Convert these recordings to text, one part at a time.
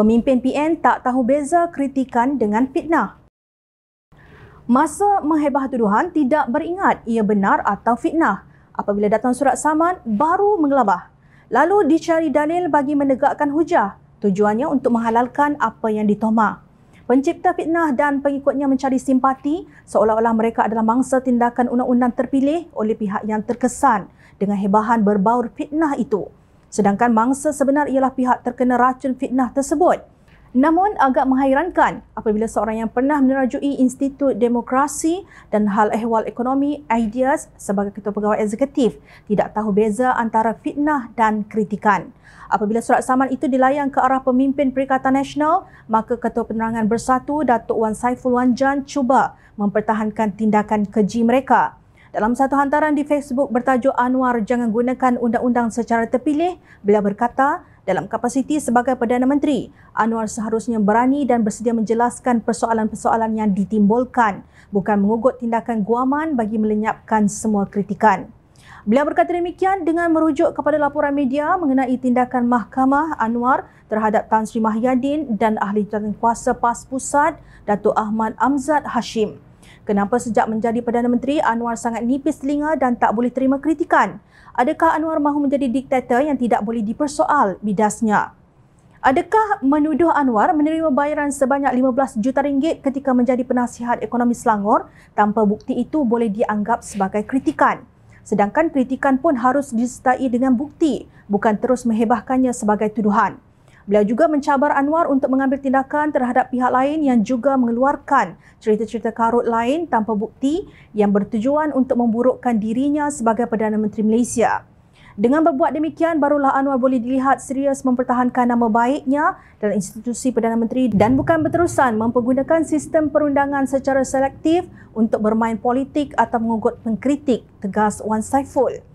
Pemimpin PN tak tahu beza kritikan dengan fitnah. Masa menghebah tuduhan tidak beringat ia benar atau fitnah. Apabila datang surat saman, baru mengelabah. Lalu dicari dalil bagi menegakkan hujah. Tujuannya untuk menghalalkan apa yang ditoma. Pencipta fitnah dan pengikutnya mencari simpati seolah-olah mereka adalah mangsa tindakan undang-undang terpilih oleh pihak yang terkesan dengan hebahan berbaur fitnah itu. Sedangkan mangsa sebenar ialah pihak terkena racun fitnah tersebut. Namun agak menghairankan apabila seorang yang pernah menerajui Institut Demokrasi dan Hal Ehwal Ekonomi IDEAS sebagai Ketua Pegawai Eksekutif tidak tahu beza antara fitnah dan kritikan. Apabila surat saman itu dilayang ke arah pemimpin Perikatan Nasional, maka Ketua Penerangan Bersatu Datuk Wan Saiful Wanjan cuba mempertahankan tindakan keji mereka. Dalam satu hantaran di Facebook bertajuk Anwar Jangan Gunakan Undang-Undang Secara Terpilih, beliau berkata, dalam kapasiti sebagai Perdana Menteri, Anwar seharusnya berani dan bersedia menjelaskan persoalan-persoalan yang ditimbulkan, bukan mengugut tindakan guaman bagi melenyapkan semua kritikan. Beliau berkata demikian dengan merujuk kepada laporan media mengenai tindakan Mahkamah Anwar terhadap Tan Sri Mahyadin dan Ahli Jawatankuasa PAS Pusat, Datuk Ahmad Amzad Hashim. Kenapa sejak menjadi Perdana Menteri, Anwar sangat nipis telinga dan tak boleh terima kritikan? Adakah Anwar mahu menjadi diktator yang tidak boleh dipersoal bidasnya? Adakah menuduh Anwar menerima bayaran sebanyak 15 juta ringgit ketika menjadi penasihat ekonomi Selangor tanpa bukti itu boleh dianggap sebagai kritikan? Sedangkan kritikan pun harus disertai dengan bukti, bukan terus menghebahkannya sebagai tuduhan. Beliau juga mencabar Anwar untuk mengambil tindakan terhadap pihak lain yang juga mengeluarkan cerita-cerita karut lain tanpa bukti yang bertujuan untuk memburukkan dirinya sebagai Perdana Menteri Malaysia. Dengan berbuat demikian, barulah Anwar boleh dilihat serius mempertahankan nama baiknya dalam institusi Perdana Menteri dan bukan berterusan mempergunakan sistem perundangan secara selektif untuk bermain politik atau mengugut pengkritik, tegas Wan Saiful.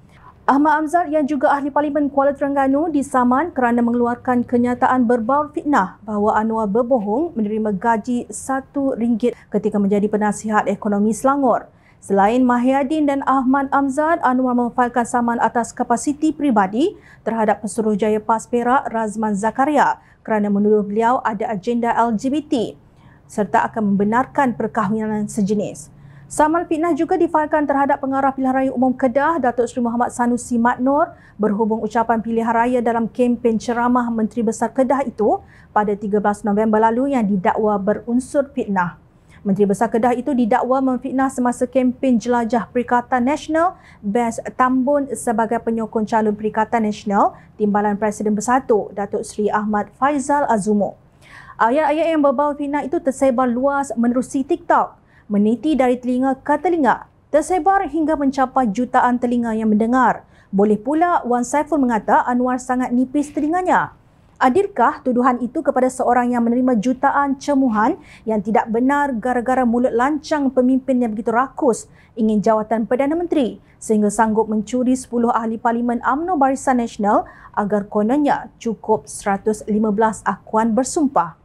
Ahmad Amzad yang juga Ahli Parlimen Kuala Terengganu disaman kerana mengeluarkan kenyataan berbaur fitnah bahawa Anwar berbohong menerima gaji RM1 ketika menjadi penasihat ekonomi Selangor. Selain Mahyadin dan Ahmad Amzad, Anwar memfailkan saman atas kapasiti peribadi terhadap Pesuruhjaya PAS Perak Razman Zakaria kerana menuduh beliau ada agenda LGBT serta akan membenarkan perkahwinan sejenis. Saman fitnah juga difailkan terhadap Pengarah Pilihan Raya Umum Kedah, Datuk Seri Muhammad Sanusi Maknur berhubung ucapan pilihan raya dalam kempen ceramah Menteri Besar Kedah itu pada 13 November lalu yang didakwa berunsur fitnah. Menteri Besar Kedah itu didakwa memfitnah semasa kempen jelajah Perikatan Nasional Best Tambun sebagai penyokong calon Perikatan Nasional Timbalan Presiden Bersatu, Datuk Seri Ahmad Faizal Azumo. Ayat-ayat yang berbau fitnah itu tersebar luas menerusi TikTok, meniti dari telinga ke telinga, tersebar hingga mencapai jutaan telinga yang mendengar. Boleh pula Wan Saiful mengata Anwar sangat nipis telinganya. Adilkah tuduhan itu kepada seorang yang menerima jutaan cemuhan yang tidak benar gara-gara mulut lancang pemimpin yang begitu rakus ingin jawatan Perdana Menteri sehingga sanggup mencuri 10 ahli parlimen UMNO Barisan Nasional agar kononnya cukup 115 akuan bersumpah?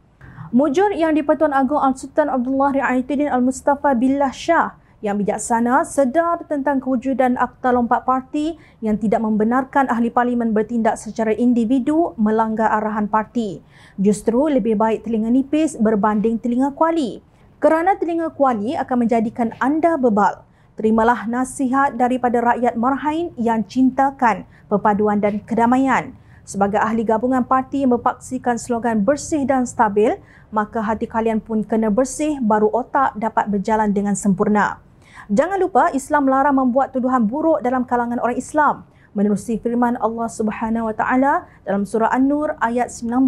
Mujur yang di-Pertuan Agong Al-Sultan Abdullah Riayatuddin Al-Mustafa Billah Shah yang bijaksana sedar tentang kewujudan Akta Lompat Parti yang tidak membenarkan ahli parlimen bertindak secara individu melanggar arahan parti. Justru lebih baik telinga nipis berbanding telinga kuali. Kerana telinga kuali akan menjadikan anda bebal. Terimalah nasihat daripada rakyat Marhain yang cintakan perpaduan dan kedamaian. Sebagai ahli gabungan parti yang berpaksikan slogan bersih dan stabil, maka hati kalian pun kena bersih baru otak dapat berjalan dengan sempurna. Jangan lupa Islam melarang membuat tuduhan buruk dalam kalangan orang Islam. Menerusi firman Allah Subhanahu Wa Taala dalam surah An-Nur ayat 19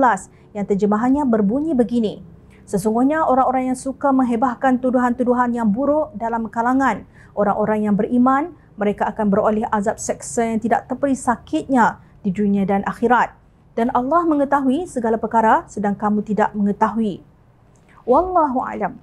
yang terjemahannya berbunyi begini. Sesungguhnya orang-orang yang suka menghebahkan tuduhan-tuduhan yang buruk dalam kalangan orang-orang yang beriman, mereka akan beroleh azab seksa yang tidak terperi sakitnya di dunia dan akhirat. Dan Allah mengetahui segala perkara sedang kamu tidak mengetahui. Wallahu a'lam.